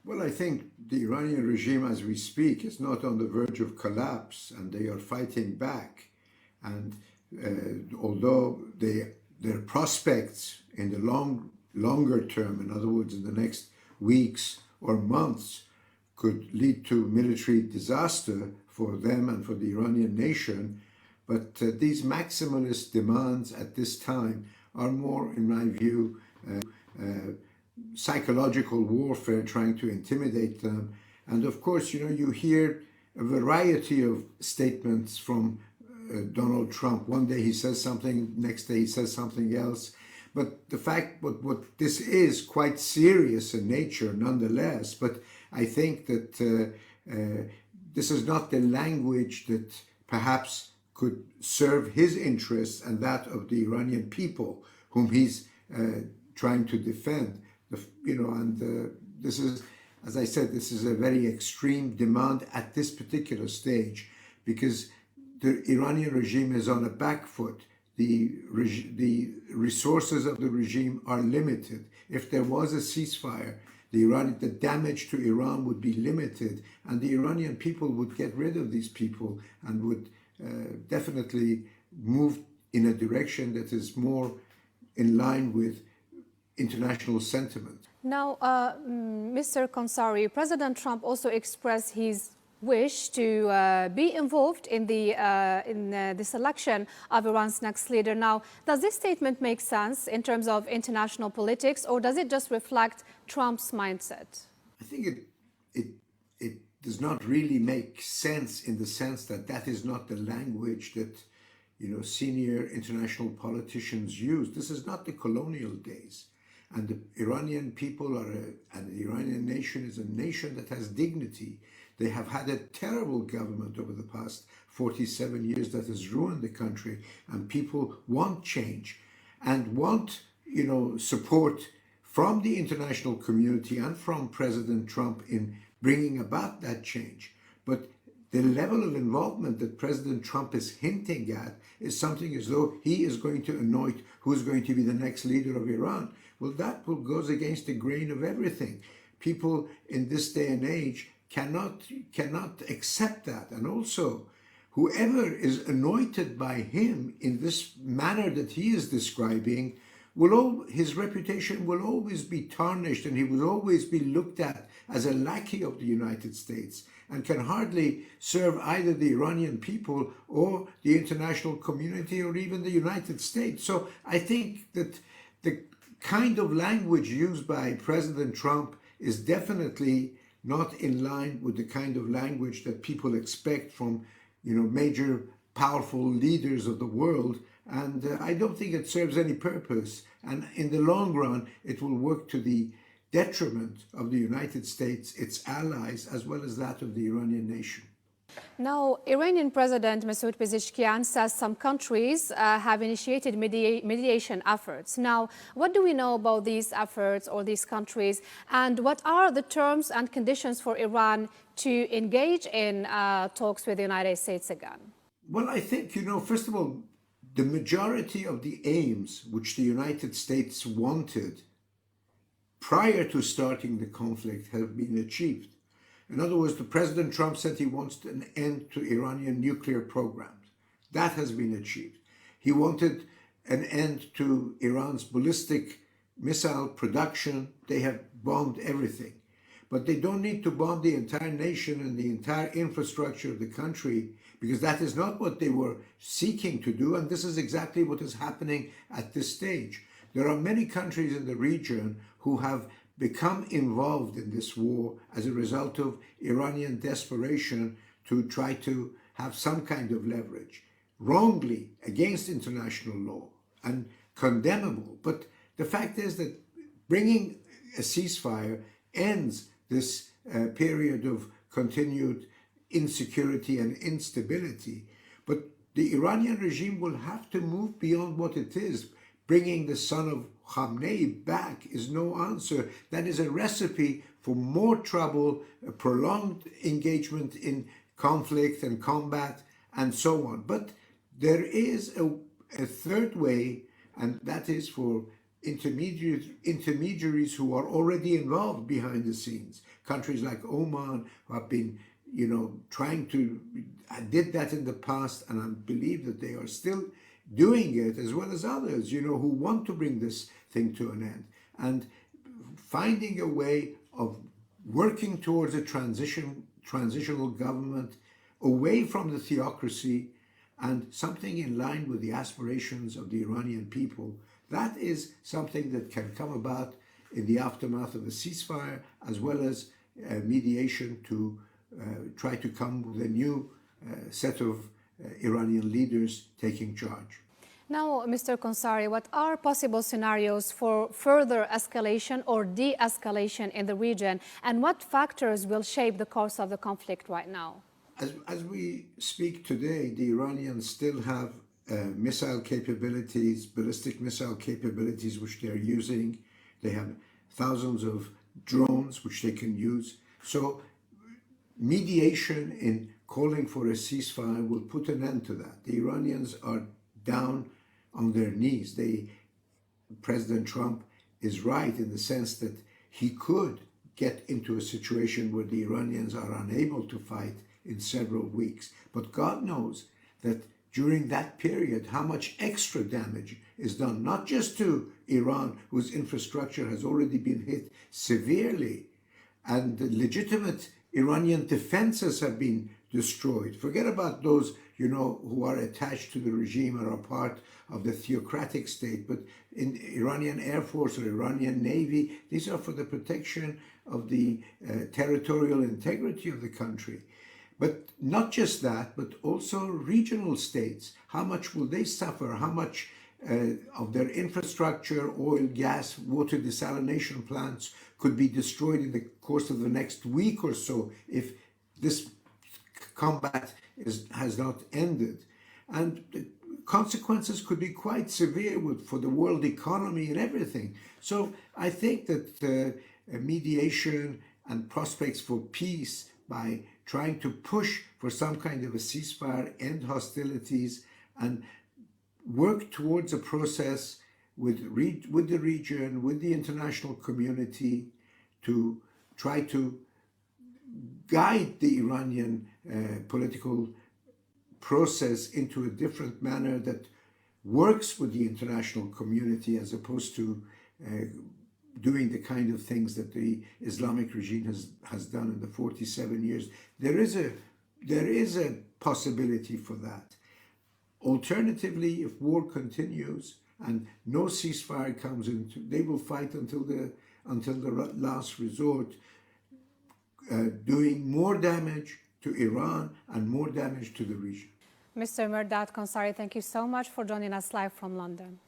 Well, I think the Iranian regime, as we speak, is not on the verge of collapse, and they are fighting back. And although their prospects in the longer term, in other words, in the next weeks or months, could lead to military disaster for them and for the Iranian nation, but these maximalist demands at this time are more, in my view, psychological warfare, trying to intimidate them. And of course, you hear a variety of statements from Donald Trump. One day he says something, next day he says something else. But the fact, what this is quite serious in nature nonetheless, but I think that this is not the language that perhaps could serve his interests and that of the Iranian people whom he's trying to defend. This is, as I said, this is a very extreme demand at this particular stage because the Iranian regime is on a back foot. The resources of the regime are limited. If there was a ceasefire, the damage to Iran would be limited, and the Iranian people would get rid of these people and would definitely move in a direction that is more in line with international sentiment. Now, Mr. Khonsari, President Trump also expressed his wish to be involved in the selection of Iran's next leader. Now, does this statement make sense in terms of international politics, or does it just reflect Trump's mindset? I think it does not really make sense in the sense that that is not the language that senior international politicians use. This is not the colonial days. And the Iranian people and the Iranian nation is a nation that has dignity. They have had a terrible government over the past 47 years that has ruined the country, and people want change and want, support from the international community and from President Trump in bringing about that change. But the level of involvement that President Trump is hinting at is something as though he is going to anoint who's going to be the next leader of Iran. Well, that goes against the grain of everything. People in this day and age cannot accept that. And also, whoever is anointed by him in this manner that he is describing, his reputation will always be tarnished, and he will always be looked at as a lackey of the United States, and can hardly serve either the Iranian people or the international community or even the United States. So I think that the kind of language used by President Trump is definitely not in line with the kind of language that people expect from, major powerful leaders of the world. And I don't think it serves any purpose. And in the long run, it will work to the detriment of the United States, its allies, as well as that of the Iranian nation. Now, Iranian President Masoud Pezeshkian says some countries have initiated mediation efforts. Now, what do we know about these efforts or these countries, and what are the terms and conditions for Iran to engage in talks with the United States again? Well, I think, first of all, the majority of the aims which the United States wanted prior to starting the conflict have been achieved. In other words, the President Trump said he wants an end to Iranian nuclear programs. That has been achieved. He wanted an end to Iran's ballistic missile production. They have bombed everything. But they don't need to bomb the entire nation and the entire infrastructure of the country, because that is not what they were seeking to do. And this is exactly what is happening at this stage. There are many countries in the region who have become involved in this war as a result of Iranian desperation to try to have some kind of leverage, wrongly against international law and condemnable. But the fact is that bringing a ceasefire ends this period of continued insecurity and instability. But the Iranian regime will have to move beyond what it is. Bringing the son of Khamenei back is no answer. That is a recipe for more trouble, a prolonged engagement in conflict and combat, and so on. But there is a third way, and that is for intermediaries who are already involved behind the scenes. Countries like Oman who have been, trying to, did that in the past, and I believe that they are still doing it, as well as others, who want to bring this thing to an end. And finding a way of working towards a transitional government away from the theocracy and something in line with the aspirations of the Iranian people. That is something that can come about in the aftermath of a ceasefire, as well as mediation to try to come with a new set of Iranian leaders taking charge. Now, Mr. Khonsari, what are possible scenarios for further escalation or de-escalation in the region, and what factors will shape the course of the conflict right now? As we speak today, the Iranians still have missile capabilities, ballistic missile capabilities, which they're using. They have thousands of drones, which they can use. So mediation in calling for a ceasefire will put an end to that. The Iranians are down on their knees. President Trump is right in the sense that he could get into a situation where the Iranians are unable to fight in several weeks. But God knows that during that period, how much extra damage is done, not just to Iran, whose infrastructure has already been hit severely, and the legitimate Iranian defenses have been destroyed. Forget about those, who are attached to the regime or are part of the theocratic state, but in Iranian Air Force or Iranian Navy, these are for the protection of the territorial integrity of the country. But not just that, but also regional states. How much will they suffer? How much of their infrastructure, oil, gas, water desalination plants could be destroyed in the course of the next week or so if this combat has not ended? And the consequences could be quite severe for the world economy and everything. So I think that mediation and prospects for peace, by trying to push for some kind of a ceasefire, end hostilities, and work towards a process with the region, with the international community, to try to guide the Iranian political process into a different manner that works with the international community, as opposed to doing the kind of things that the Islamic regime has done in the 47 years. There is a possibility for that. Alternatively, if war continues and no ceasefire comes into, they will fight until the last resort, doing more damage to Iran and more damage to the region. Mr. Mehrdad Khonsari, thank you so much for joining us live from London.